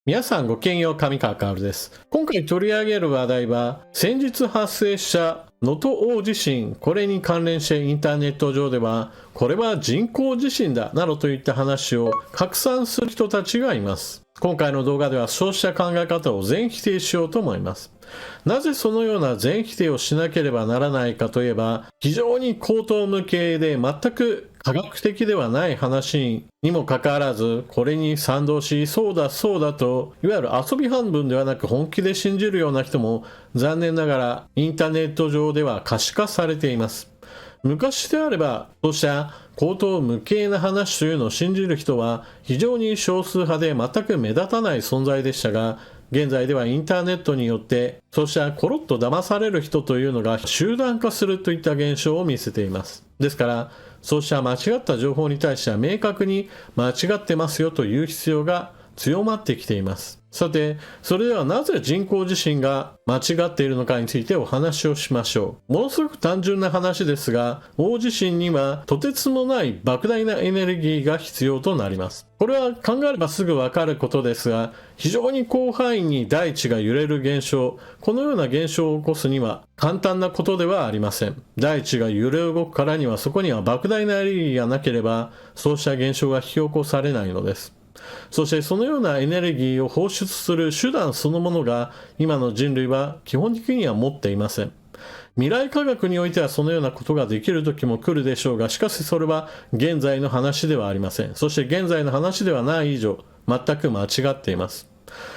皆さんごきげんよう、上川薫です。今回取り上げる話題は、先日発生した能登大地震、これに関連してインターネット上では、これは人工地震だ、などといった話を拡散する人たちがいます。今回の動画ではそうした考え方を全否定しようと思います。なぜそのような全否定をしなければならないかといえば、非常に口頭無形で全く科学的ではない話にもかかわらず、これに賛同し、そうだそうだと、いわゆる遊び半分ではなく本気で信じるような人も残念ながらインターネット上では可視化されています。昔であれば、そうした口頭無形な話というのを信じる人は非常に少数派で全く目立たない存在でしたが、現在ではインターネットによってそうしたコロッと騙される人というのが集団化するといった現象を見せています。ですからそうした間違った情報に対しては明確に間違ってますよという必要が強まってきています。さて、それではなぜ人工地震が間違っているのかについてお話をしましょう。ものすごく単純な話ですが、大地震にはとてつもない莫大なエネルギーが必要となります。これは考えればすぐわかることですが、非常に広範囲に大地が揺れる現象、このような現象を起こすには簡単なことではありません。大地が揺れ動くからにはそこには莫大なエネルギーがなければ、そうした現象が引き起こされないのです。そしてそのようなエネルギーを放出する手段そのものが今の人類は基本的には持っていません。未来科学においてはそのようなことができる時も来るでしょうが、しかしそれは現在の話ではありません。そして現在の話ではない以上、全く間違っています。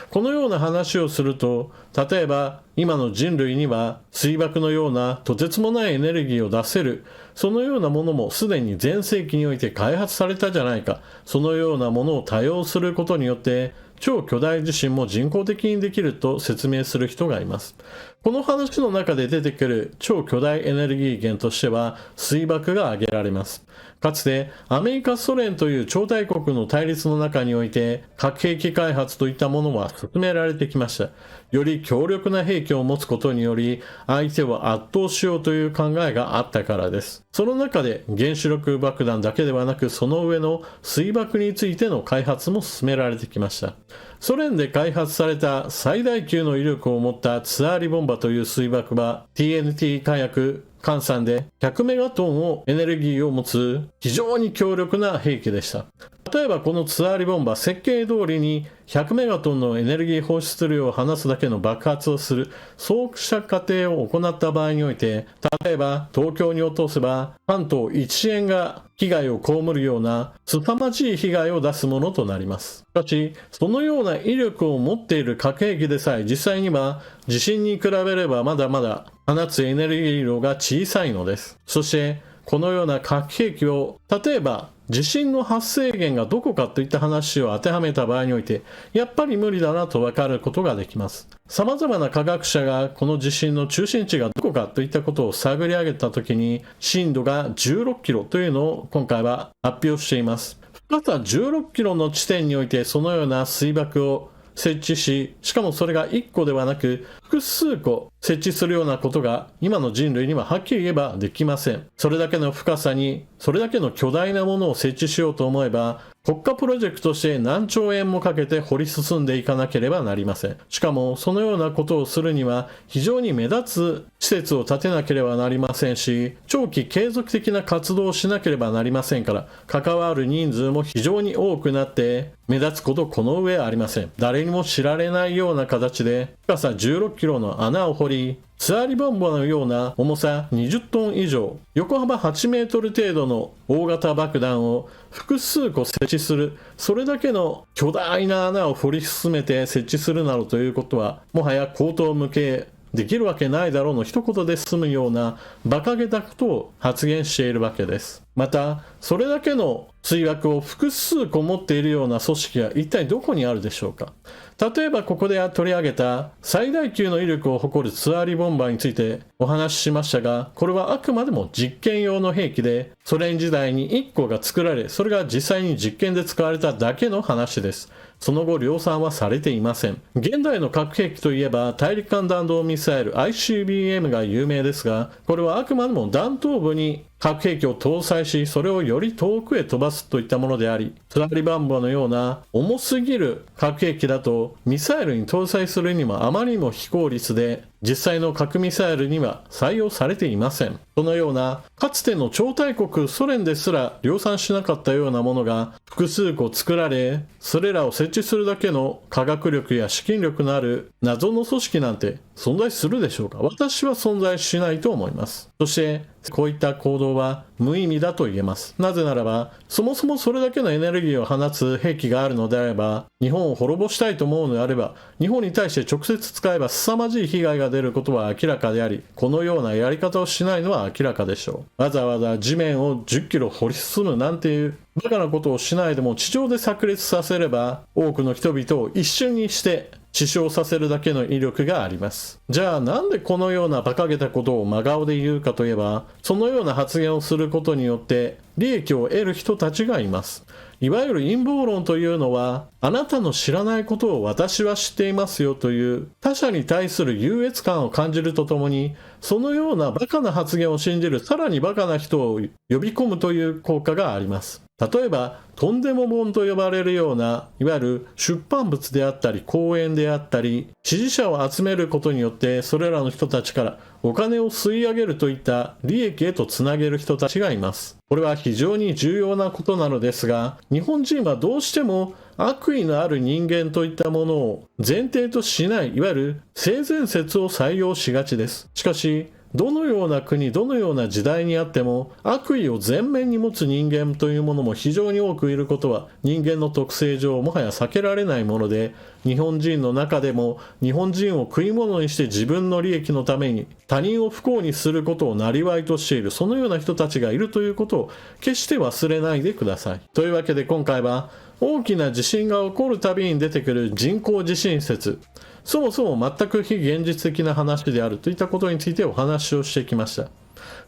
このような話をすると、例えば今の人類には水爆のようなとてつもないエネルギーを出せる、そのようなものもすでに前世紀において開発されたじゃないか、そのようなものを多用することによって超巨大地震も人工的にできると説明する人がいます。この話の中で出てくる超巨大エネルギー源としては水爆が挙げられます。かつてアメリカ、ソ連という超大国の対立の中において核兵器開発といったものは進められてきました。より強力な兵器を持つことにより相手を圧倒しようという考えがあったからです。その中で原子力爆弾だけではなくその上の水爆についての開発も進められてきました。ソ連で開発された最大級の威力を持ったツアーリボンバという水爆は TNT 火薬換算で100メガトンをエネルギーを持つ非常に強力な兵器でした。例えばこのツアーリボンバ、設計通りに100メガトンのエネルギー放出量を放つだけの爆発をするそうした過程を行った場合において、例えば東京に落とせば関東一円が被害を被るような凄まじい被害を出すものとなります。しかしそのような威力を持っている核兵器でさえ実際には地震に比べればまだまだ放つエネルギー量が小さいのです。そしてこのような核兵器を例えば地震の発生源がどこかといった話を当てはめた場合においてやっぱり無理だなと分かることができます。様々な科学者がこの地震の中心地がどこかといったことを探り上げたときに震度が16キロというのを今回は発表しています。深さ16キロの地点においてそのような水爆を設置し、しかもそれが1個ではなく複数個設置するようなことが今の人類にははっきり言えばできません。それだけの深さにそれだけの巨大なものを設置しようと思えば国家プロジェクトとして何兆円もかけて掘り進んでいかなければなりません。しかもそのようなことをするには非常に目立つ施設を建てなければなりませんし、長期継続的な活動をしなければなりませんから、関わる人数も非常に多くなって目立つことこの上ありません。誰にも知られないような形で深さ16キロの穴を掘り、ツアーリボンバのような重さ20トン以上、横幅8メートル程度の大型爆弾を複数個設置する、それだけの巨大な穴を掘り進めて設置するなどということは、もはや口頭無形、できるわけないだろうの一言で済むような馬鹿げたことを発言しているわけです。また、それだけの水爆を複数個持っているような組織は一体どこにあるでしょうか。例えばここで取り上げた最大級の威力を誇るツアーリボンバーについてお話ししましたが、これはあくまでも実験用の兵器で、ソ連時代に1個が作られ、それが実際に実験で使われただけの話です。その後量産はされていません。現代の核兵器といえば大陸間弾道ミサイル ICBM が有名ですが、これはあくまでも弾頭部に核兵器を搭載し、それをより遠くへ飛ばすといったものであり、ツラリバンボのような重すぎる核兵器だとミサイルに搭載するにもあまりにも非効率で、実際の核ミサイルには採用されていません。そのようなかつての超大国ソ連ですら量産しなかったようなものが複数個作られ、それらを設置するだけの科学力や資金力のある謎の組織なんて存在するでしょうか。私は存在しないと思います。そしてこういった行動は無意味だと言えます。なぜならば、そもそもそれだけのエネルギーを放つ兵器があるのであれば、日本を滅ぼしたいと思うのであれば、日本に対して直接使えば凄まじい被害が出ることは明らかであり、このようなやり方をしないのは明らかでしょう。わざわざ地面を10キロ掘り進むなんていうバカなことをしないでも地上で炸裂させれば、多くの人々を一瞬にして死傷させるだけの威力があります。じゃあなんでこのような馬鹿げたことを真顔で言うかといえば、そのような発言をすることによって利益を得る人たちがいます。いわゆる陰謀論というのは、あなたの知らないことを私は知っていますよという他者に対する優越感を感じるとともに、そのようなバカな発言を信じるさらにバカな人を呼び込むという効果があります。例えば、とんでも本と呼ばれるような、いわゆる出版物であったり、講演であったり、支持者を集めることによって、それらの人たちからお金を吸い上げるといった利益へとつなげる人たちがいます。これは非常に重要なことなのですが、日本人はどうしても悪意のある人間といったものを前提としない、いわゆる性善説を採用しがちです。しかし、どのような国、どのような時代にあっても悪意を前面に持つ人間というものも非常に多くいることは人間の特性上もはや避けられないもので、日本人の中でも日本人を食い物にして自分の利益のために他人を不幸にすることを生業としている、そのような人たちがいるということを決して忘れないでください。というわけで今回は大きな地震が起こるたびに出てくる人工地震説、そもそも全く非現実的な話であるといったことについてお話をしてきました。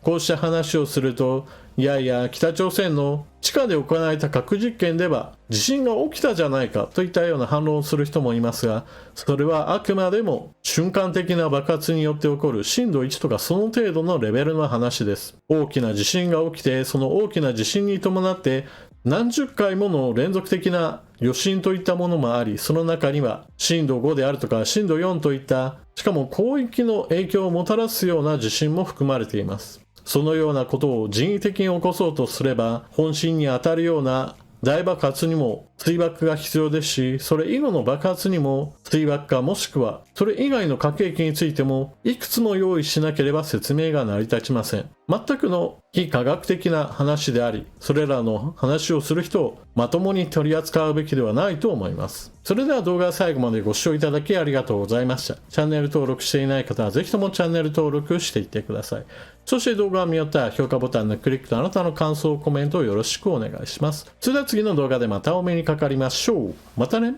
こうした話をすると、いやいや北朝鮮の地下で行われた核実験では地震が起きたじゃないかといったような反論をする人もいますが、それはあくまでも瞬間的な爆発によって起こる震度1とかその程度のレベルの話です。大きな地震が起きて、その大きな地震に伴って何十回もの連続的な余震といったものもあり、その中には震度5であるとか震度4といった、しかも広域の影響をもたらすような地震も含まれています。そのようなことを人為的に起こそうとすれば、本震に当たるような大爆発にも追爆が必要ですし、それ以後の爆発にも追爆か、もしくはそれ以外の核兵器についてもいくつも用意しなければ説明が成り立ちません。全くの非科学的な話であり、それらの話をする人をまともに取り扱うべきではないと思います。それでは動画最後までご視聴いただきありがとうございました。チャンネル登録していない方はぜひともチャンネル登録していってください。そして動画を見終わったら評価ボタンのクリックとあなたの感想、コメントをよろしくお願いします。それでは次の動画でまたお目にかかりましょう。またね。